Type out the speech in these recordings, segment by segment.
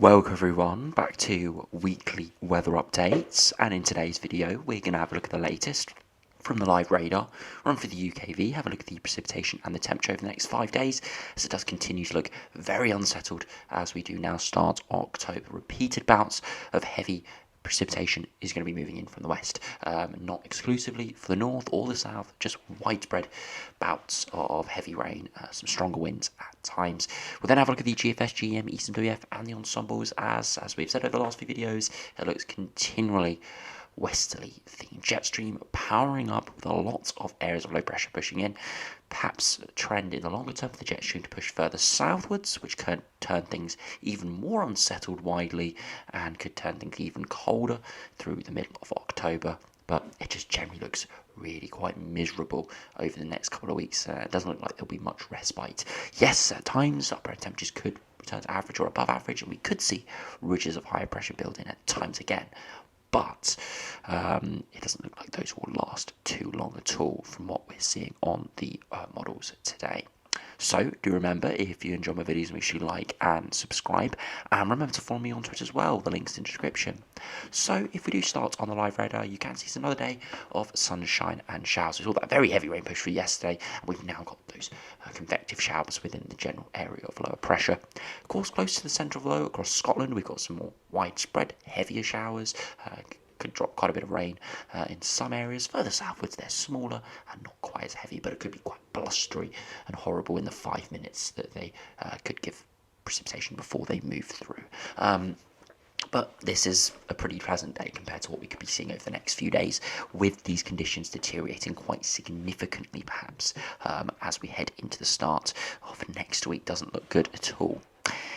Welcome everyone back to weekly weather updates, and in today's video we're going to have a look at the latest from the live radar, run through the UKV, have a look at the precipitation and the temperature over the next 5 days, as it does continue to look very unsettled as we do now start October. Repeated bouts of heavy precipitation is going to be moving in from the west, not exclusively for the north or the south, just widespread bouts of heavy rain, some stronger winds at times. We'll then have a look at the GFS, GEM, Eastern WF and the ensembles as we've said over the last few videos, it looks continually westerly themed. Jet stream powering up with a lot of areas of low pressure pushing in, perhaps a trend in the longer term for the jet stream to push further southwards, which could turn things even more unsettled widely and could turn things even colder through the middle of October. But it just generally looks really quite miserable over the next couple of weeks. It doesn't look like there'll be much respite. Yes, at times upper temperatures could return to average or above average, and we could see ridges of higher pressure building at times again. But it doesn't look like those will last too long at all from what we're seeing on the models today. So do remember, if you enjoy my videos, make sure you like and subscribe, and remember to follow me on Twitter as well, the link's in the description. So if we do start on the live radar, you can see it's another day of sunshine and showers. We saw that very heavy rain push through yesterday, and we've now got those convective showers within the general area of lower pressure. Of course, close to the centre of low across Scotland, we've got some more widespread, heavier showers. Could drop quite a bit of rain in some areas. Further southwards, they're smaller and not quite as heavy, but it could be quite blustery and horrible in the 5 minutes that they could give precipitation before they move through. But this is a pretty pleasant day compared to what we could be seeing over the next few days, with these conditions deteriorating quite significantly perhaps as we head into the start of next week. Doesn't look good at all.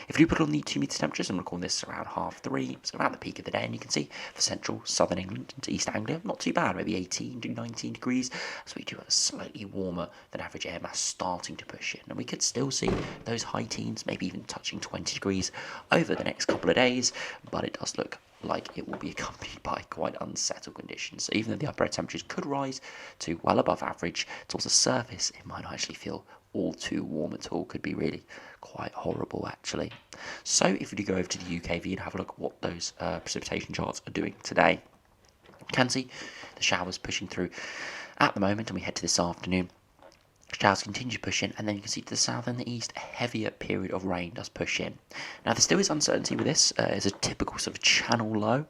If you put on the 2 metre temperatures, I'm recording this around 3:30, so around the peak of the day, and you can see for central southern England into East Anglia, not too bad, maybe 18 to 19 degrees, so we do have a slightly warmer than average air mass starting to push in, and we could still see those high teens, maybe even touching 20 degrees over the next couple of days, but it does look like it will be accompanied by quite unsettled conditions. So even though the upper air temperatures could rise to well above average, towards the surface it might not actually feel all too warm at all. Could be really quite horrible actually. So if we do go over to the UKV and have a look at what those precipitation charts are doing today, you can see the showers pushing through at the moment, and we head to this afternoon. Showers continue to push in, and then you can see to the south and the east a heavier period of rain does push in. Now there still is uncertainty with this. It's a typical sort of channel low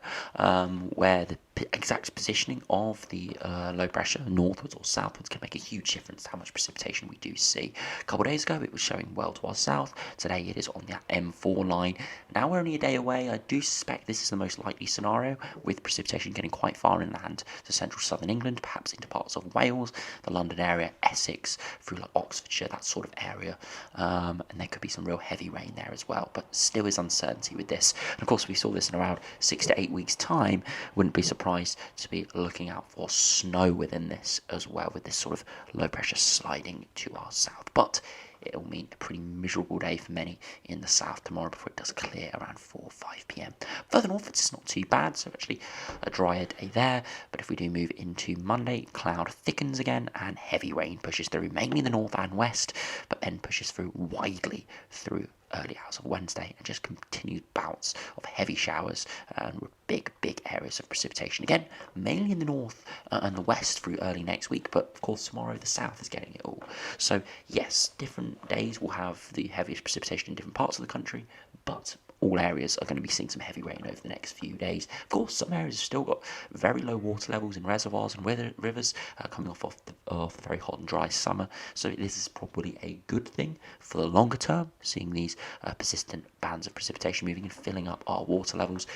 where the exact positioning of the low pressure northwards or southwards can make a huge difference to how much precipitation we do see. A couple of days ago it was showing well to our south. Today it is on the M4 line. Now we're only a day away. I do suspect this is the most likely scenario, with precipitation getting quite far inland to central southern England, perhaps into parts of Wales, the London area, Essex, through like Oxfordshire, that sort of area, and there could be some real heavy rain there as well, but still is uncertainty with this. And of course we saw this in around 6 to 8 weeks time. Wouldn't be surprised to be looking out for snow within this as well, with this sort of low pressure sliding to our south. But it will mean a pretty miserable day for many in the south tomorrow before it does clear around 4 or 5 p.m. Further north it's not too bad, so actually a drier day there. But if we do move into Monday, cloud thickens again and heavy rain pushes through, mainly in the north and west, but then pushes through widely through early hours of Wednesday, and just continued bouts of heavy showers and big areas of precipitation again, mainly in the north and the west through early next week. But of course tomorrow the south is getting it all. So yes, different days will have the heaviest precipitation in different parts of the country, but all areas are going to be seeing some heavy rain over the next few days. Of course, some areas have still got very low water levels in reservoirs and rivers coming off the very hot and dry summer. So this is probably a good thing for the longer term, seeing these persistent bands of precipitation moving and filling up our water levels.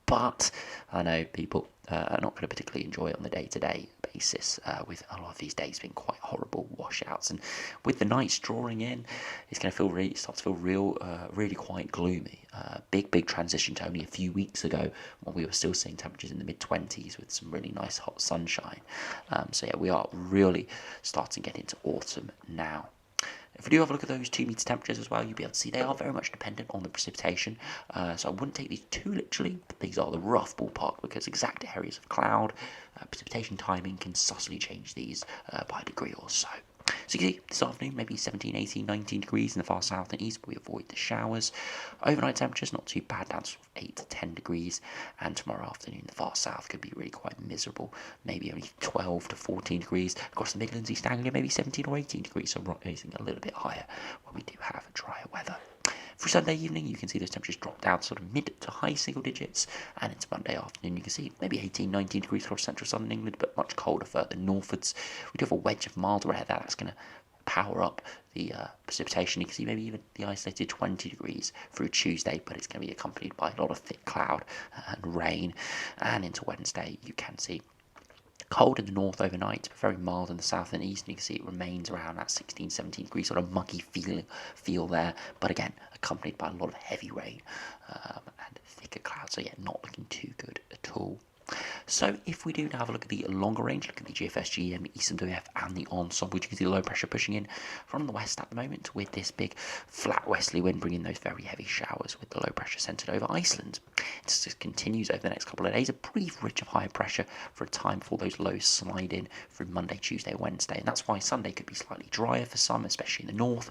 But I know people are not going to particularly enjoy it on the day-to-day basis, with a lot of these days being quite horrible washouts, and with the nights drawing in, it's going to start to feel really quite gloomy. Big transition to only a few weeks ago when we were still seeing temperatures in the mid-20s with some really nice hot sunshine. So yeah, we are really starting to get into autumn now. If we do have a look at those 2 metre temperatures as well, you'll be able to see they are very much dependent on the precipitation. So I wouldn't take these too literally, but these are the rough ballpark, because exact areas of cloud, precipitation timing can subtly change these by a degree or so. So you can see this afternoon maybe 17, 18, 19 degrees in the far south and east, but we avoid the showers. Overnight temperatures not too bad, down to 8 to 10 degrees, and tomorrow afternoon the far south could be really quite miserable, maybe only 12 to 14 degrees. Across the Midlands, East Anglia, maybe 17 or 18 degrees, so rising a little bit higher where we do have drier weather. For Sunday evening, you can see those temperatures drop down sort of mid to high single digits, and into Monday afternoon, you can see maybe 18, 19 degrees across central southern England, but much colder further northwards. We do have a wedge of milder air there that's going to power up the precipitation. You can see maybe even the isolated 20 degrees through Tuesday, but it's going to be accompanied by a lot of thick cloud and rain. And into Wednesday, you can see cold in the north overnight, but very mild in the south and east, and you can see it remains around that 16, 17 degrees sort of muggy feel there, but again accompanied by a lot of heavy rain and thicker clouds, so yeah, not looking too good at all. So if we do now have a look at the longer range, look at the GFS, GEM, ECMWF and the Ensemble, you can see the low pressure pushing in from the west at the moment with this big flat westerly wind bringing those very heavy showers with the low pressure centred over Iceland. It just continues over the next couple of days, a brief ridge of higher pressure for a time before those lows slide in through Monday, Tuesday, Wednesday, and that's why Sunday could be slightly drier for some, especially in the north,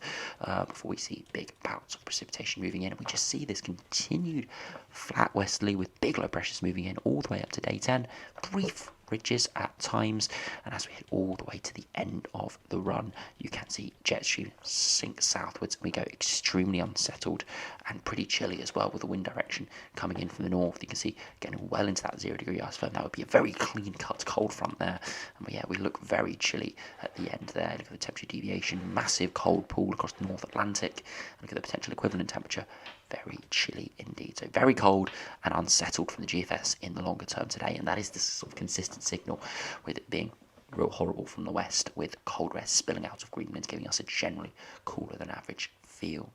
before we see big bouts of precipitation moving in, and we just see this continued flat westerly with big low pressures moving in all the way up to day 10, brief ridges at times, and as we head all the way to the end of the run, you can see jet stream sink southwards and we go extremely unsettled and pretty chilly as well, with the wind direction coming in from the north. You can see getting well into that 0 degree ice front. That would be a very clean cut cold front there, and yeah, we look very chilly at the end there. Look at the temperature deviation, massive cold pool across the North Atlantic, and look at the potential equivalent temperature, very chilly indeed. So very cold and unsettled from the GFS in the longer term today, and that is the sort of consistent signal with it being real horrible from the west, with cold air spilling out of Greenland, giving us a generally cooler than average feel.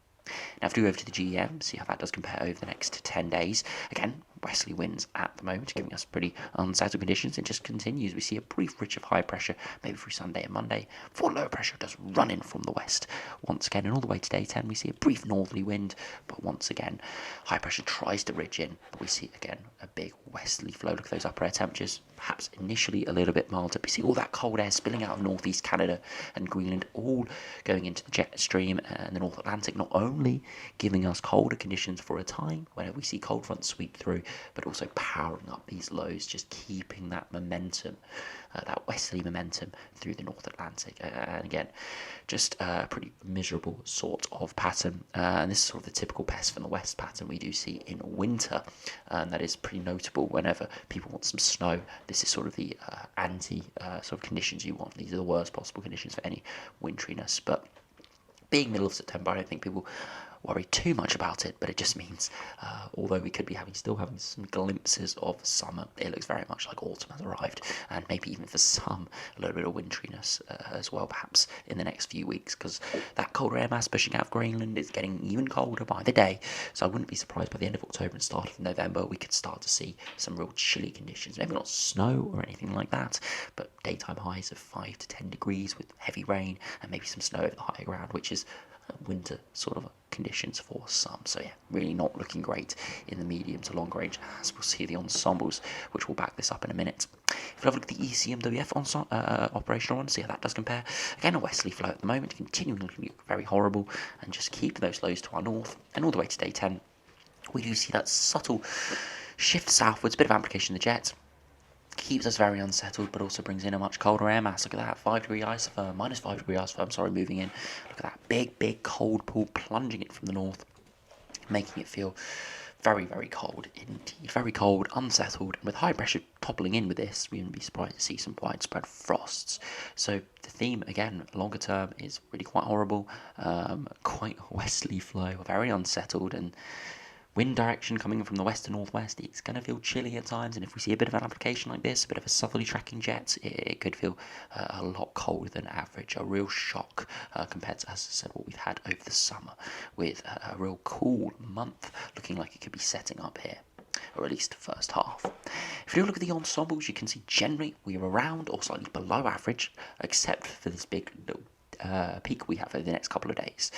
Now if we go over to the GEM, see how that does compare over the next 10 days. Again, westerly winds at the moment, giving us pretty unsettled conditions. It just continues. We see a brief ridge of high pressure, maybe through Sunday and Monday, before lower pressure does run in from the west once again. And all the way to day 10, we see a brief northerly wind, but once again, high pressure tries to ridge in, but we see again a big westerly flow. Look at those upper air temperatures, perhaps initially a little bit milder. We see all that cold air spilling out of northeast Canada and Greenland, all going into the jet stream and the North Atlantic, not only giving us colder conditions for a time whenever we see cold fronts sweep through, but also powering up these lows, just keeping that momentum, that westerly momentum through the North Atlantic. And again, just a pretty miserable sort of pattern. And this is sort of the typical pest from the west pattern we do see in winter. And that is pretty notable whenever people want some snow. This is sort of the anti sort of conditions you want. These are the worst possible conditions for any winteriness. But being middle of September, I don't think people worry too much about it, but it just means although we could be still having some glimpses of summer, it looks very much like autumn has arrived, and maybe even for some a little bit of winteriness as well, perhaps in the next few weeks, because that colder air mass pushing out of Greenland is getting even colder by the day. So I wouldn't be surprised by the end of October and start of November we could start to see some real chilly conditions. Maybe not snow or anything like that, but daytime highs of 5 to 10 degrees with heavy rain and maybe some snow over the higher ground, which is winter sort of conditions for some. So yeah, really not looking great in the medium to long range, as we'll see the ensembles, which will back this up in a minute. If we have a look at the ECMWF operational one, see how that does compare. Again, a westerly flow at the moment, continuing looking very horrible, and just keep those lows to our north, and all the way to day 10, we do see that subtle shift southwards, bit of amplification in the jet. Keeps us very unsettled, but also brings in a much colder air mass. Look at that, 5 degree isotherm, minus 5 degree isotherm, moving in. Look at that big cold pool plunging it from the north, making it feel very, very cold indeed. Very cold, unsettled, and with high pressure toppling in with this, we wouldn't be surprised to see some widespread frosts. So the theme, again, longer term, is really quite horrible, quite a westerly flow, very unsettled, and wind direction coming from the west to northwest, it's going to feel chilly at times, and if we see a bit of an application like this, a bit of a southerly tracking jet, it could feel a lot colder than average, a real shock compared to, as I said, what we've had over the summer, with a real cool month looking like it could be setting up here, or at least the first half. If you look at the ensembles, you can see generally we're around or slightly below average, except for this big little peak we have over the next couple of days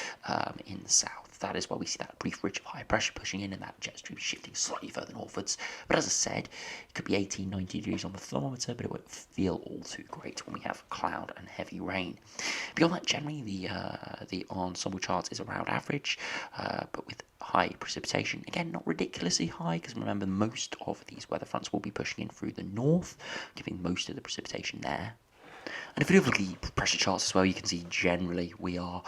in the south. That is where we see that brief ridge of high pressure pushing in and that jet stream shifting slightly further northwards. But as I said, it could be 18, 19 degrees on the thermometer, but it won't feel all too great when we have cloud and heavy rain. Beyond that, generally the ensemble charts is around average, but with high precipitation. Again, not ridiculously high, because remember, most of these weather fronts will be pushing in through the north, giving most of the precipitation there. And if we look at the pressure charts as well, you can see generally we are,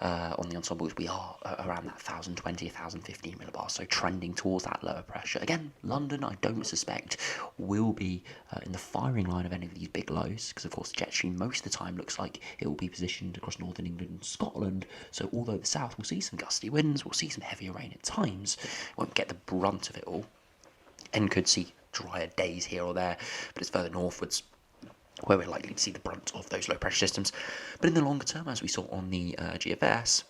on the ensembles, we are around that 1020, 1015 millibars, so trending towards that lower pressure. Again, London, I don't suspect, will be in the firing line of any of these big lows, because of course the jet stream most of the time looks like it will be positioned across northern England and Scotland, so although the south will see some gusty winds, we'll see some heavier rain at times, won't get the brunt of it all, and could see drier days here or there, but it's further northwards where we're likely to see the brunt of those low pressure systems. But in the longer term, as we saw on the GFS,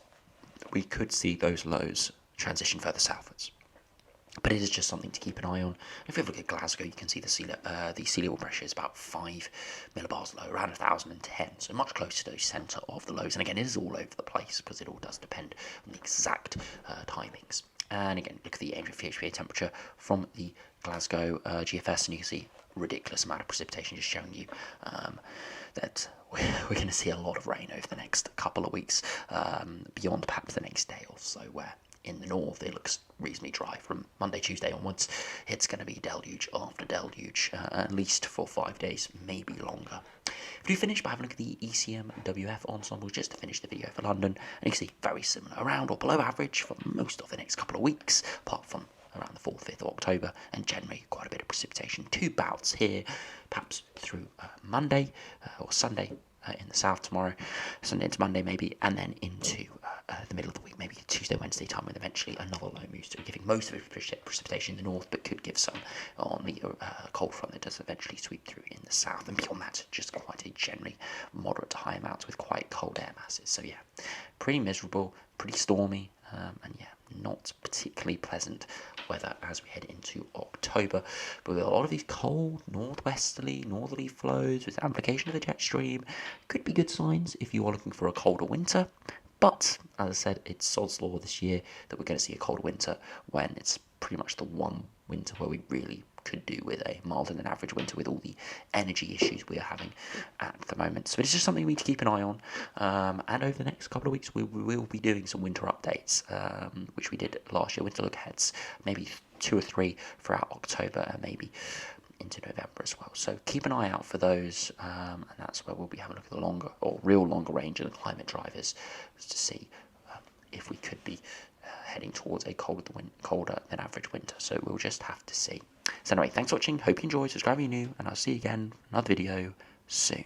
we could see those lows transition further southwards. But it is just something to keep an eye on. If you look at Glasgow, you can see the sea level pressure is about 5 millibars low, around 1010, so much closer to the centre of the lows. And again, it is all over the place because it all does depend on the exact timings. And again, look at the ambient HPA temperature from the Glasgow GFS, and you can see ridiculous amount of precipitation, just showing you that we're going to see a lot of rain over the next couple of weeks, beyond perhaps the next day or so, where in the north it looks reasonably dry. From Monday, Tuesday onwards, it's going to be deluge after deluge, at least for 5 days, maybe longer. If we finish by having a look at the ECMWF ensemble, just to finish the video for London, and you can see very similar, around or below average for most of the next couple of weeks, apart from around the 4th, 5th of October, and generally quite a bit of precipitation. 2 bouts here, perhaps through Monday or Sunday in the south tomorrow, Sunday into Monday maybe, and then into the middle of the week, maybe Tuesday, Wednesday time, with eventually another low moves through, giving most of it precipitation in the north, but could give some on the cold front that does eventually sweep through in the south. And beyond that, just quite a generally moderate to high amounts with quite cold air masses. So yeah, pretty miserable, pretty stormy, and yeah, not particularly pleasant weather as we head into October, but with a lot of these cold northerly flows with amplification of the jet stream, could be good signs if you are looking for a colder winter. But as I said, it's sod's law this year that we're going to see a colder winter, when it's pretty much the one winter where we really could do with a milder than average winter, with all the energy issues we are having at the moment. So it's just something we need to keep an eye on, and over the next couple of weeks we will be doing some winter updates, which we did last year, winter look aheads, maybe 2 or 3 throughout October and maybe into November as well. So keep an eye out for those, and that's where we'll be having a look at the longer or real longer range of the climate drivers to see if we could be heading towards a colder than average winter. So we'll just have to see. So anyway, thanks for watching, hope you enjoyed, subscribe if you're new, and I'll see you again in another video soon.